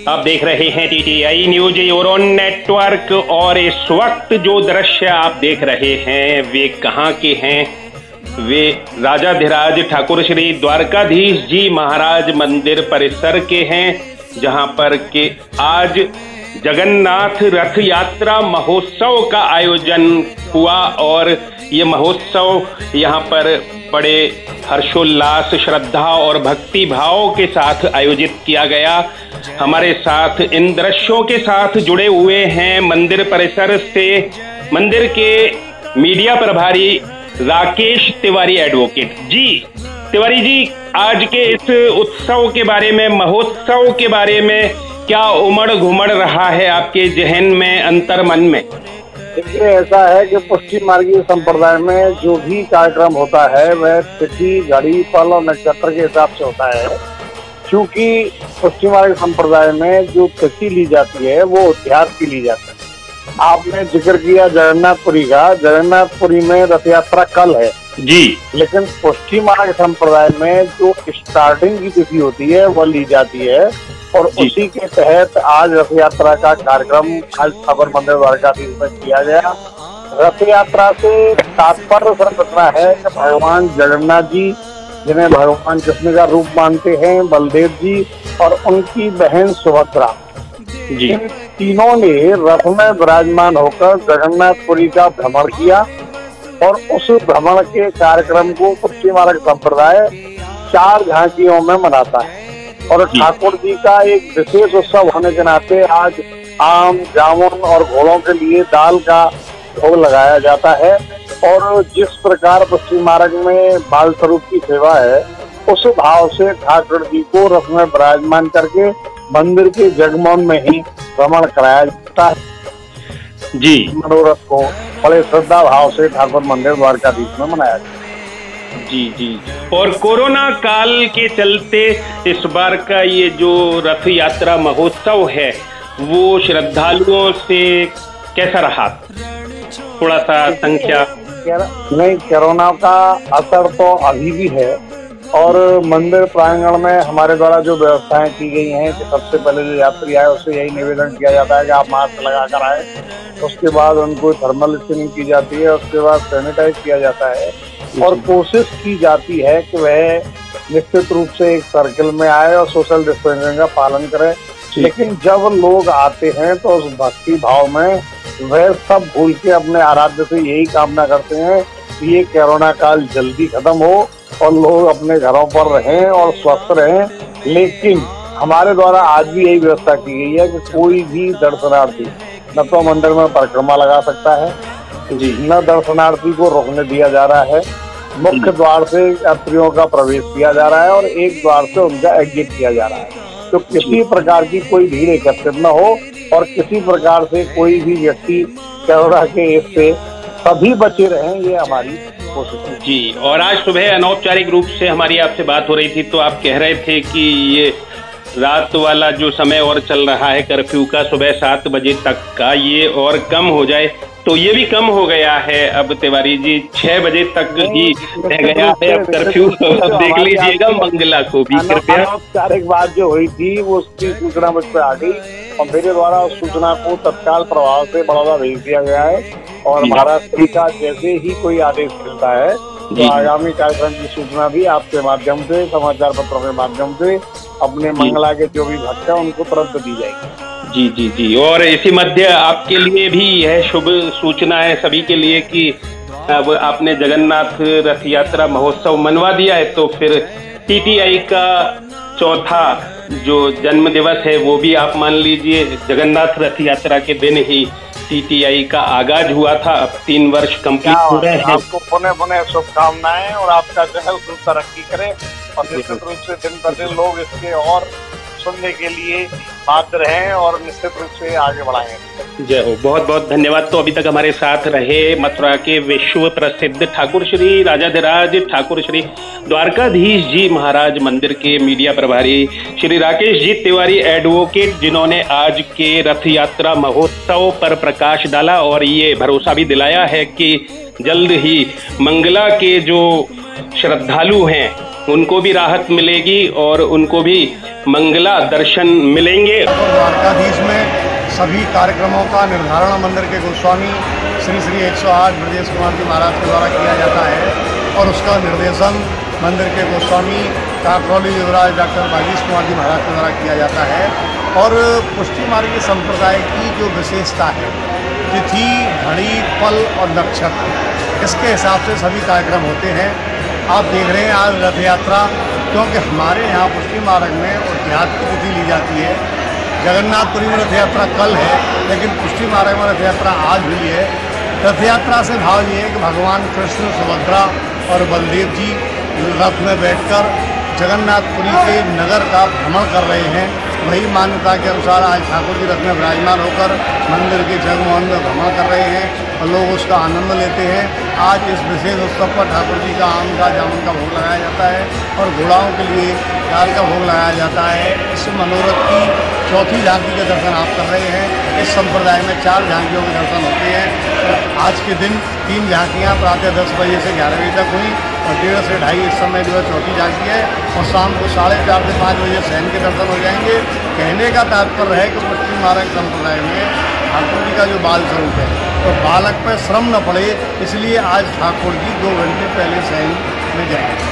आप देख रहे हैं टीटीआई न्यूज यूरोन नेटवर्क। और इस वक्त जो दृश्य आप देख रहे हैं वे कहाँ के हैं? वे राजाधिराज ठाकुर श्री द्वारकाधीश जी महाराज मंदिर परिसर के हैं, जहां पर के आज जगन्नाथ रथ यात्रा महोत्सव का आयोजन हुआ। और ये महोत्सव यहाँ पर बड़े हर्षोल्लास, श्रद्धा और भक्ति भाव के साथ आयोजित किया गया। हमारे साथ इन दृश्यों के साथ जुड़े हुए हैं मंदिर परिसर से मंदिर के मीडिया प्रभारी राकेश तिवारी एडवोकेट जी। तिवारी जी, आज के इस उत्सव के बारे में, महोत्सव के बारे में क्या उमड़ घुमड़ रहा है आपके जहन में, अंतर मन में? देखिए, ऐसा है कि पश्चिम मार्गीय संप्रदाय में जो भी कार्यक्रम होता है वह तिथि, घड़ी, पल और नक्षत्र के हिसाब से होता है। क्योंकि पश्चिम मार्गीय संप्रदाय में जो तिथि ली जाती है वो अध्यात्म की ली जाती है। आपने जिक्र किया जगन्नाथपुरी का, जगन्नाथपुरी में रथ यात्रा कल है जी, लेकिन पश्चिम मार्गीय संप्रदाय में जो स्टार्टिंग की तिथि होती है वह ली जाती है। और उसी के तहत आज रथ यात्रा का कार्यक्रम आज ठाकुर मंदिर द्वारकाधीश में किया गया। रथ यात्रा से तात्पर्य सिर्फ इतना है कि भगवान जगन्नाथ जी, जिन्हें भगवान कृष्ण का रूप मानते हैं, बलदेव जी और उनकी बहन सुभद्रा, इन तीनों ने रथ में विराजमान होकर जगन्नाथपुरी का भ्रमण किया। और उस भ्रमण के कार्यक्रम को पश्चिम मार्ग संप्रदाय 4 झांकियों में मनाता है। और ठाकुर जी का एक विशेष उत्सव होने के नाते आज आम, जामुन और घोड़ों के लिए दाल का भोग लगाया जाता है। और जिस प्रकार पश्चिम मार्ग में बाल स्वरूप की सेवा है, उस भाव से ठाकुर जी को रथ में विराजमान करके मंदिर के जगमोहन में ही भ्रमण कराया जाता है जी। मनोरथ को बड़े श्रद्धा भाव से ठाकुर मंदिर द्वारकाधीश में मनाया जाता है। जी जी। और कोरोना काल के चलते इस बार का ये जो रथ यात्रा महोत्सव है वो श्रद्धालुओं से कैसा रहा? थोड़ा सा संख्या नहीं, कोरोना का असर तो अभी भी है। और मंदिर प्रांगण में हमारे द्वारा जो व्यवस्थाएं की गई हैं कि सबसे पहले जो यात्री आए उससे यही निवेदन किया जाता है कि आप मास्क लगा कर आए। उसके बाद उनको थर्मल स्क्रीनिंग की जाती है, उसके बाद सैनिटाइज किया जाता है। और कोशिश की जाती है कि वह निश्चित रूप से एक सर्कल में आए और सोशल डिस्टेंसिंग का पालन करें। लेकिन जब लोग आते हैं तो उस भक्ति भाव में वह सब भूल के अपने आराध्य से यही कामना करते हैं कि ये कोरोना काल जल्दी खत्म हो और लोग अपने घरों पर रहें और स्वस्थ रहें। लेकिन हमारे द्वारा आज भी यही व्यवस्था की गई है कि कोई भी दर्शनार्थी न तो मंदिर में परिक्रमा लगा सकता है जी, न दर्शनार्थी को रोकने दिया जा रहा है। मुख्य द्वार से यात्रियों का प्रवेश किया जा रहा है और एक द्वार से उनका एग्जिट किया जा रहा है। तो किसी प्रकार की कोई भीड़ एकत्रित न हो और किसी प्रकार से कोई भी व्यक्ति कोरोना के इससे सभी बचे रहें, ये हमारी कोशिश है जी। और आज सुबह अनौपचारिक रूप से हमारी आपसे बात हो रही थी तो आप कह रहे थे कि ये रात वाला जो समय और चल रहा है कर्फ्यू का, सुबह 7 बजे तक का, ये और कम हो जाए। तो ये भी कम हो गया है अब तिवारी जी, 6 बजे तक ही रह गया है अब कर्फ्यू। अब देख लीजिएगा मंगला को भी कृपया। अनौपचारिक बात जो हुई थी वो उसकी सूचना मुझ पर आ गई और मेरे द्वारा उस सूचना को तत्काल प्रभाव से बड़ौदा भेज दिया गया है। और महाराष्ट्र का जैसे ही कोई आदेश मिलता है तो आगामी कार्यक्रम की सूचना भी आपके माध्यम से, समाचार पत्रों के माध्यम से अपने मंगला के जो भी भक्त हैं उनको तुरंत दी जाएगी। जी जी जी। और इसी मध्य आपके लिए भी यह शुभ सूचना है सभी के लिए कि अब आपने जगन्नाथ रथ यात्रा महोत्सव मनवा दिया है, तो फिर टीटीआई का चौथा जो जन्म दिवस है वो भी आप मान लीजिए। जगन्नाथ रथ यात्रा के दिन ही टीटीआई का आगाज हुआ था। अब 3 वर्ष कंप्लीट हो रहे हैं। आपको पुनः पुनः शुभकामनाएं और आपका चैनल तरक्की करे और निश्चित रूप से दिन प्रतिदिन लोग इसके और सुनने के लिए बाध्य रहें और निश्चित रूप से आगे बढ़ाएं। जय हो, बहुत बहुत धन्यवाद। तो अभी तक हमारे साथ रहे मथुरा के विश्व प्रसिद्ध ठाकुर श्री राजाधिराज ठाकुर श्री द्वारकाधीश जी महाराज मंदिर के मीडिया प्रभारी श्री राकेश जी तिवारी एडवोकेट, जिन्होंने आज के रथ यात्रा महोत्सव पर प्रकाश डाला और ये भरोसा भी दिलाया है कि जल्द ही मंगला के जो श्रद्धालु हैं उनको भी राहत मिलेगी और उनको भी मंगला दर्शन मिलेंगे। द्वारकाधीश में सभी कार्यक्रमों का निर्धारण मंदिर के गोस्वामी श्री श्री 108 ब्रजेश कुमार जी महाराज के द्वारा किया जाता है और उसका निर्देशन मंदिर के गोस्वामी काकरौली युवराज डॉक्टर भागीश कुमार जी महाराज के द्वारा किया जाता है। और पुष्टि मार्ग संप्रदाय की जो विशेषता है, तिथि, घड़ी, पल और नक्षत्र, इसके हिसाब से सभी कार्यक्रम होते हैं। आप देख रहे हैं आज रथ यात्रा, क्योंकि हमारे यहाँ पुष्टि मार्ग में उद्यात की तिथि ली जाती है। जगन्नाथपुरी में रथ यात्रा कल है, लेकिन पुष्टि मार्ग में रथ यात्रा आज हुई है। रथ यात्रा से भाव ये है कि भगवान कृष्ण, सुभद्रा और बलदेव जी रथ में बैठकर जगन्नाथपुरी के नगर का भ्रमण कर रहे हैं। वही मान्यता के अनुसार आज ठाकुर जी रथ में विराजमान होकर मंदिर के जगमोहन में भ्रमण कर रहे हैं और लोग उसका आनंद लेते हैं। आज इस विशेष उत्सव पर ठाकुर जी का आम का जामुन का भोग लगाया जाता है और घोड़ाओं के लिए दाल का भोग लगाया जाता है। इस मनोरथ की चौथी झांकी के दर्शन आप कर रहे हैं। इस संप्रदाय में 4 झांकियों के दर्शन होते हैं। आज के दिन 3 झांकियाँ प्रातः 10 बजे से 11 बजे तक हुई और 1:30 से 2:30 इस समय जो है चौथी झांकी है और शाम को 4:30 से 5 बजे शयन के दर्शन हो जाएंगे। कहने का तात्पर्य है कि पुष्टि मार्ग संप्रदाय में ठाकुर जी का जो बाल स्वरूप है तो बालक पर श्रम न पड़े, इसलिए आज ठाकुर जी 2 घंटे पहले शयन में जाएंगे।